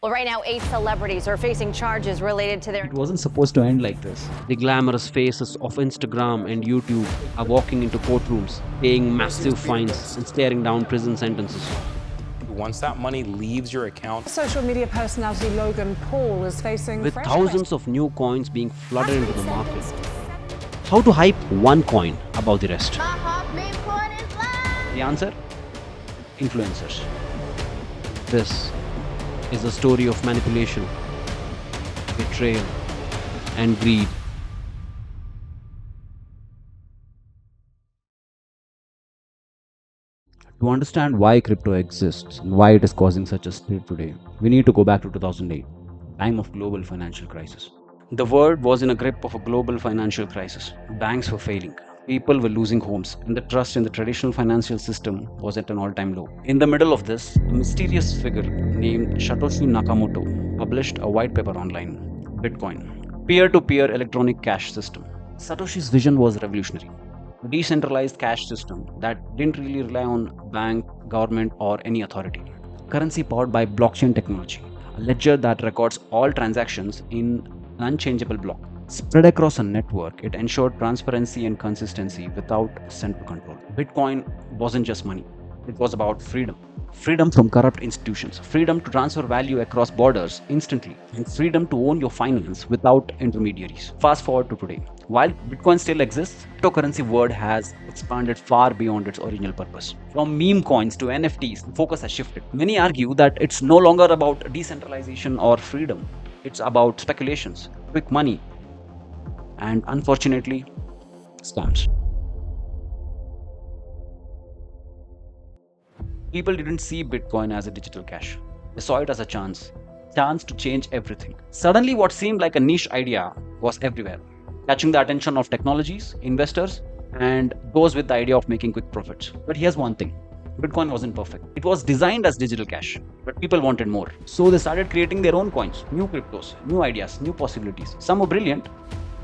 Well, right now, 8 celebrities are facing charges related to their... It wasn't supposed to end like this. The glamorous faces of Instagram and YouTube are walking into courtrooms, paying massive fines and staring down prison sentences. Once that money leaves your account, Social media personality Logan Paul is facing With fresh thousands of new coins being flooded into the market, how to hype one coin above the rest? The answer? Influencers. This is a story of manipulation, betrayal, and greed. To understand why crypto exists and why it is causing such a stir today, we need to go back to 2008, time of global financial crisis. The world was in a grip of a global financial crisis. Banks were failing. People were losing homes, and the trust in the traditional financial system was at an all-time low. In the middle of this, a mysterious figure named Satoshi Nakamoto published a white paper online, Bitcoin, peer-to-peer electronic cash system. Satoshi's vision was revolutionary. A decentralized cash system that didn't really rely on bank, government, or any authority. Currency powered by blockchain technology, a ledger that records all transactions in an unchangeable block. Spread across a network, it ensured transparency and consistency without central control. Bitcoin wasn't just money, it was about freedom. Freedom from corrupt institutions, freedom to transfer value across borders instantly, and freedom to own your finance without intermediaries. Fast forward to today. While Bitcoin still exists, cryptocurrency world has expanded far beyond its original purpose. From meme coins to NFTs, the focus has shifted. Many argue that it's no longer about decentralization or freedom. It's about speculations, quick money, and unfortunately, scams. People didn't see Bitcoin as a digital cash. They saw it as a chance to change everything. Suddenly, what seemed like a niche idea was everywhere, catching the attention of technologies, investors, and those with the idea of making quick profits. But here's one thing. Bitcoin wasn't perfect. It was designed as digital cash, but people wanted more. So they started creating their own coins, new cryptos, new ideas, new possibilities. Some were brilliant,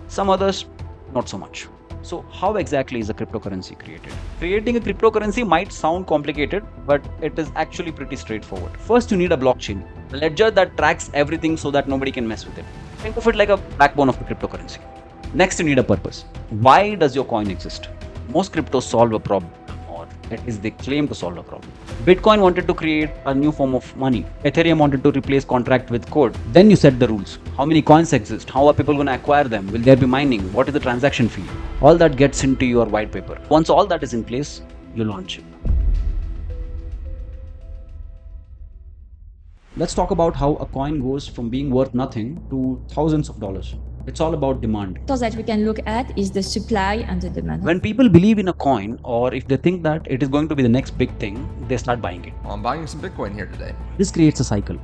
some others not so much. So how exactly is a cryptocurrency created? Creating a cryptocurrency might sound complicated, but it is actually pretty straightforward. First, you need a blockchain, a ledger that tracks everything so that nobody can mess with it. Think of it like a backbone of the cryptocurrency. Next, you need a purpose. Why does your coin exist? Most cryptos solve a problem, or at least they claim to solve a problem. Bitcoin wanted to create a new form of money. Ethereum wanted to replace contract with code. Then you set the rules. How many coins exist? How are people going to acquire them? Will there be mining? What is the transaction fee? All that gets into your white paper. Once all that is in place, you launch it. Let's talk about how a coin goes from being worth nothing to thousands of dollars. It's all about demand. So that we can look at is the supply and the demand. When people believe in a coin, or if they think that it is going to be the next big thing, they start buying it. Well, I'm buying some Bitcoin here today. This creates a cycle.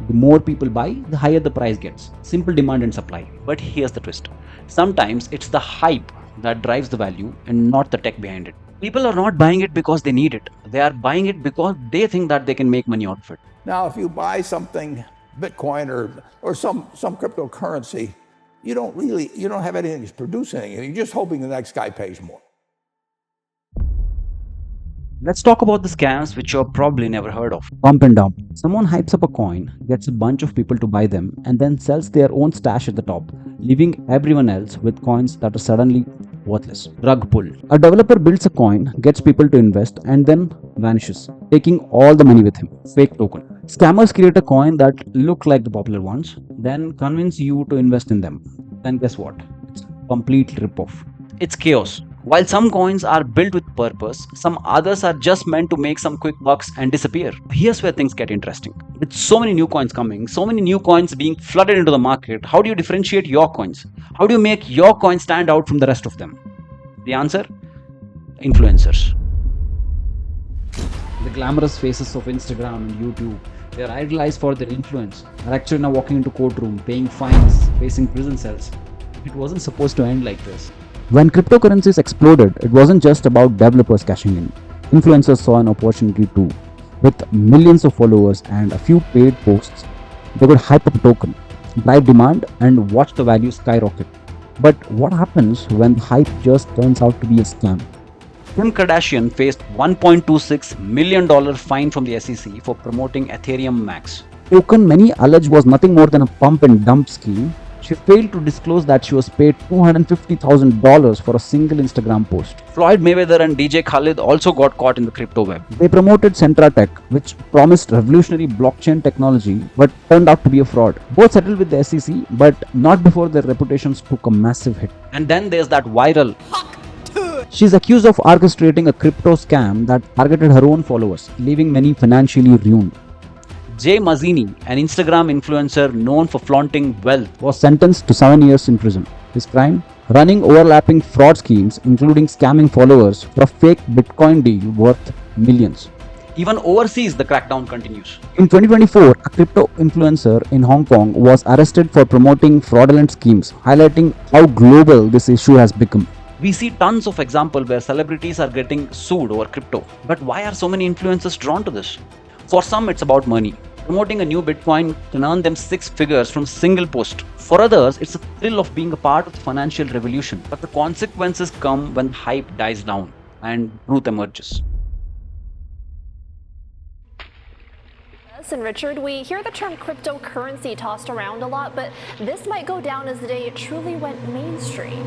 The more people buy, the higher the price gets. Simple demand and supply. But here's the twist. Sometimes it's the hype that drives the value and not the tech behind it. People are not buying it because they need it. They are buying it because they think that they can make money out of it. Now, if you buy something, Bitcoin or some cryptocurrency, you don't have anything to produce anything. You're just hoping the next guy pays more. Let's talk about the scams which you've probably never heard of. Pump and dump. Someone hypes up a coin, gets a bunch of people to buy them, and then sells their own stash at the top, leaving everyone else with coins that are suddenly worthless. Rug pull. A developer builds a coin, gets people to invest, and then vanishes, taking all the money with him. Fake token. Scammers create a coin that look like the popular ones, then convince you to invest in them. Then guess what? It's a complete ripoff. It's chaos. While some coins are built with purpose, some others are just meant to make some quick bucks and disappear. Here's where things get interesting. With so many new coins coming, so many new coins being flooded into the market, how do you differentiate your coins? How do you make your coin stand out from the rest of them? The answer? Influencers. The glamorous faces of Instagram and YouTube, they are idolized for their influence, are actually now walking into courtroom, paying fines, facing prison cells. It wasn't supposed to end like this. When cryptocurrencies exploded, it wasn't just about developers cashing in. Influencers saw an opportunity too. With millions of followers and a few paid posts, they could hype up a token, drive demand, and watch the value skyrocket. But what happens when the hype just turns out to be a scam? Kim Kardashian faced $1.26 million fine from the SEC for promoting Ethereum Max, token many allege was nothing more than a pump and dump scheme, she failed to disclose that she was paid $250,000 for a single Instagram post. Floyd Mayweather and DJ Khaled also got caught in the crypto web. They promoted Centra Tech, which promised revolutionary blockchain technology but turned out to be a fraud. Both settled with the SEC, but not before their reputations took a massive hit. And then there's that viral. She's accused of orchestrating a crypto scam that targeted her own followers, leaving many financially ruined. Jay Mazzini, an Instagram influencer known for flaunting wealth, was sentenced to 7 years in prison. His crime? Running overlapping fraud schemes, including scamming followers for a fake Bitcoin deal worth millions. Even overseas, the crackdown continues. In 2024, a crypto influencer in Hong Kong was arrested for promoting fraudulent schemes, highlighting how global this issue has become. We see tons of examples where celebrities are getting sued over crypto. But why are so many influencers drawn to this? For some, it's about money. Promoting a new Bitcoin can earn them 6 figures from a single post. For others, it's a thrill of being a part of the financial revolution. But the consequences come when hype dies down and truth emerges. And Richard, we hear the term cryptocurrency tossed around a lot, but this might go down as the day it truly went mainstream.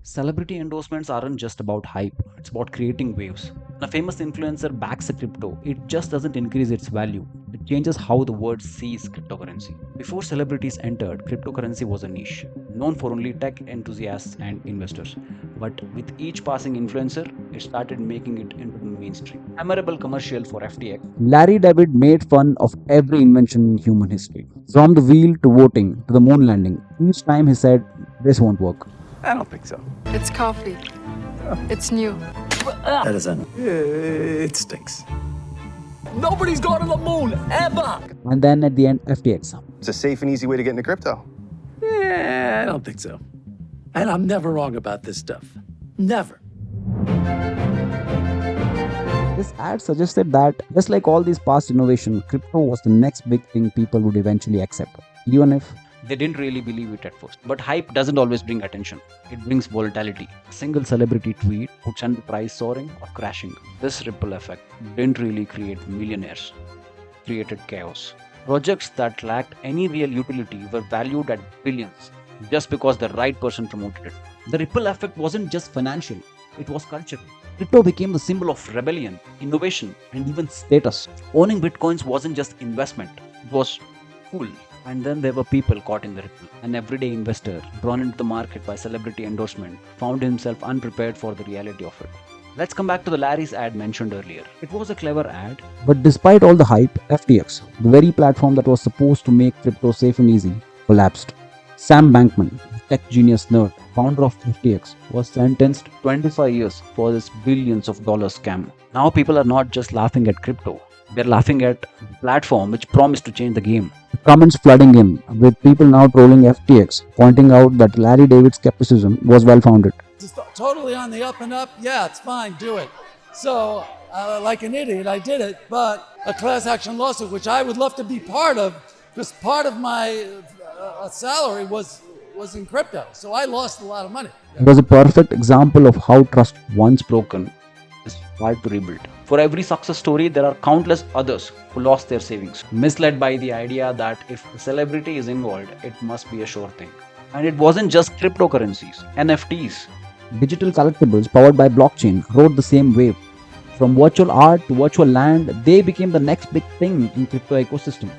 Celebrity endorsements aren't just about hype, it's about creating waves. When a famous influencer backs a crypto, it just doesn't increase its value. It changes how the world sees cryptocurrency. Before celebrities entered, cryptocurrency was a niche, known for only tech enthusiasts and investors. But with each passing influencer, it started making it into the mainstream. Memorable commercial for FTX. Larry David made fun of every invention in human history. From the wheel to voting to the moon landing. Each time he said, "This won't work." I don't think so. It's coffee. It's new. That isn't. It stinks. Nobody's gone to the moon, ever! And then at the end, FTX. It's a safe and easy way to get into crypto. Yeah, I don't think so. And I'm never wrong about this stuff. Never. This ad suggested that, just like all these past innovations, crypto was the next big thing people would eventually accept, even if they didn't really believe it at first. But hype doesn't always bring attention. It brings volatility. A single celebrity tweet could send the price soaring or crashing. This ripple effect didn't really create millionaires. It created chaos. Projects that lacked any real utility were valued at billions just because the right person promoted it. The ripple effect wasn't just financial, it was cultural. Crypto became the symbol of rebellion, innovation, and even status. Owning bitcoins wasn't just investment, it was cool. And then there were people caught in the ripple. An everyday investor, drawn into the market by celebrity endorsement, found himself unprepared for the reality of it. Let's come back to the Larry's ad mentioned earlier. It was a clever ad, but despite all the hype, FTX, the very platform that was supposed to make crypto safe and easy, collapsed. Sam Bankman, tech genius nerd, founder of FTX, was sentenced to 25 years for this billions of dollars scam. Now people are not just laughing at crypto, they're laughing at the platform which promised to change the game. Comments flooding in, with people now trolling FTX, pointing out that Larry David's skepticism was well founded. It's totally on the up and up. Yeah, it's fine, do it. So, like an idiot, I did it, but a class action lawsuit, which I would love to be part of, because part of my salary was in crypto. So I lost a lot of money. It was a perfect example of how trust once broken is hard to rebuild. For every success story, there are countless others who lost their savings, misled by the idea that if a celebrity is involved, it must be a sure thing. And it wasn't just cryptocurrencies, NFTs. Digital collectibles powered by blockchain rode the same wave. From virtual art to virtual land, they became the next big thing in crypto ecosystem.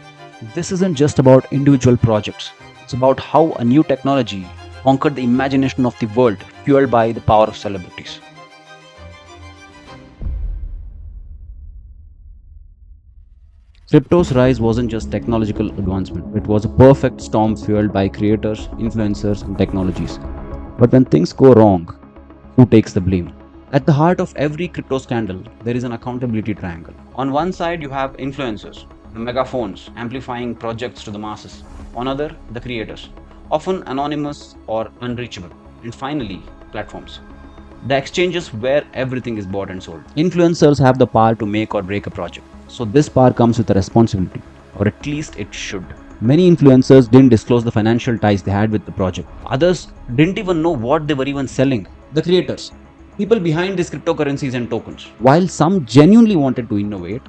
This isn't just about individual projects. It's about how a new technology conquered the imagination of the world, fueled by the power of celebrities. Crypto's rise wasn't just technological advancement, it was a perfect storm fueled by creators, influencers, and technologies. But when things go wrong, who takes the blame? At the heart of every crypto scandal, there is an accountability triangle. On one side, you have influencers, the megaphones amplifying projects to the masses. On other, the creators, often anonymous or unreachable. And finally, platforms, the exchanges where everything is bought and sold. Influencers have the power to make or break a project. So this power comes with a responsibility, or at least it should. Many influencers didn't disclose the financial ties they had with the project. Others didn't even know what they were even selling. The creators, people behind these cryptocurrencies and tokens. While some genuinely wanted to innovate,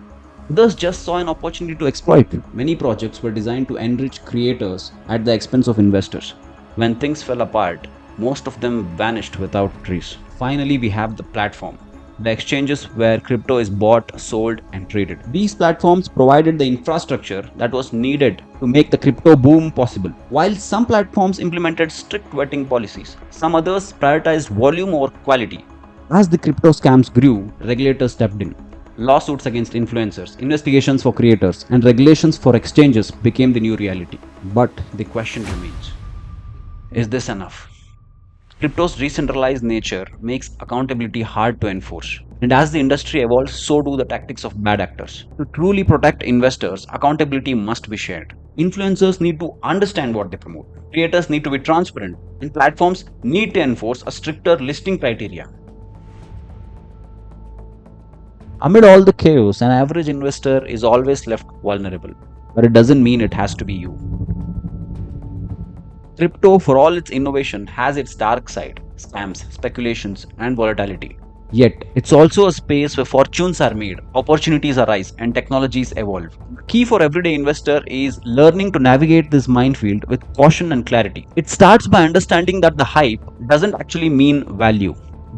Others just saw an opportunity to exploit it. Many projects were designed to enrich creators at the expense of investors. When things fell apart, most of them vanished without trace. Finally, we have the platform, the exchanges where crypto is bought, sold, and traded. These platforms provided the infrastructure that was needed to make the crypto boom possible. While some platforms implemented strict vetting policies, some others prioritized volume over quality. As the crypto scams grew, regulators stepped in. Lawsuits against influencers, investigations for creators, and regulations for exchanges became the new reality. But the question remains, is this enough? Crypto's decentralized nature makes accountability hard to enforce. And as the industry evolves, so do the tactics of bad actors. To truly protect investors, accountability must be shared. Influencers need to understand what they promote. Creators need to be transparent. And platforms need to enforce a stricter listing criteria. Amid all the chaos, an average investor is always left vulnerable. But it doesn't mean it has to be you. Crypto, for all its innovation, has its dark side: scams, speculations, and volatility. Yet, it's also a space where fortunes are made, opportunities arise, and technologies evolve. The key for everyday investor is learning to navigate this minefield with caution and clarity. It starts by understanding that the hype doesn't actually mean value.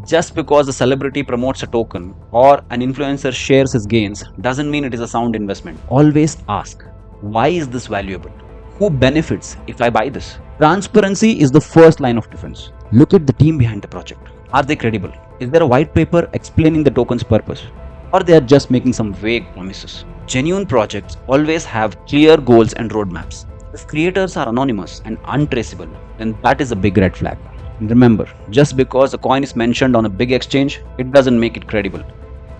Just because a celebrity promotes a token or an influencer shares his gains doesn't mean it is a sound investment. Always ask, why is this valuable? Who benefits if I buy this? Transparency is the first line of defense. Look at the team behind the project. Are they credible? Is there a white paper explaining the token's purpose? Or they are just making some vague promises? Genuine projects always have clear goals and roadmaps. If creators are anonymous and untraceable, then that is a big red flag. And remember, just because a coin is mentioned on a big exchange, it doesn't make it credible.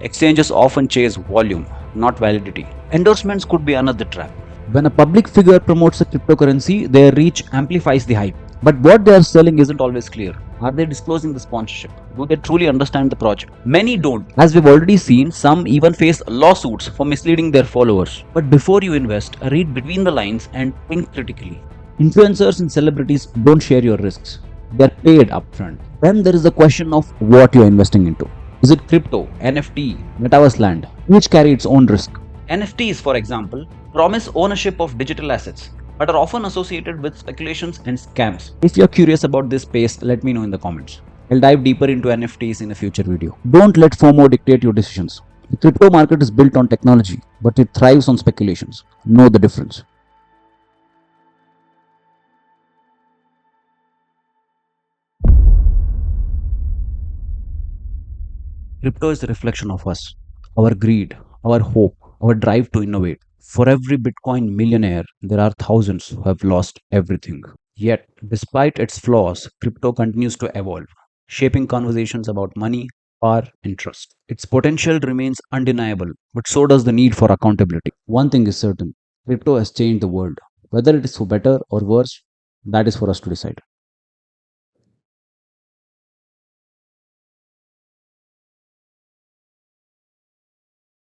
Exchanges often chase volume, not validity. Endorsements could be another trap. When a public figure promotes a cryptocurrency, their reach amplifies the hype. But what they are selling isn't always clear. Are they disclosing the sponsorship? Do they truly understand the project? Many don't. As we've already seen, some even face lawsuits for misleading their followers. But before you invest, read between the lines and think critically. Influencers and celebrities don't share your risks. They're paid upfront. Then there is the question of what you're investing into. Is it crypto, NFT, metaverse land? Each carry its own risk. NFTs, for example, promise ownership of digital assets, but are often associated with speculations and scams. If you're curious about this space, let me know in the comments. I'll dive deeper into NFTs in a future video. Don't let FOMO dictate your decisions. The crypto market is built on technology, but it thrives on speculations. Know the difference. Crypto is a reflection of us, our greed, our hope, our drive to innovate. For every Bitcoin millionaire, there are thousands who have lost everything. Yet, despite its flaws, crypto continues to evolve, shaping conversations about money, power, and trust. Its potential remains undeniable, but so does the need for accountability. One thing is certain: crypto has changed the world. Whether it is for better or worse, that is for us to decide.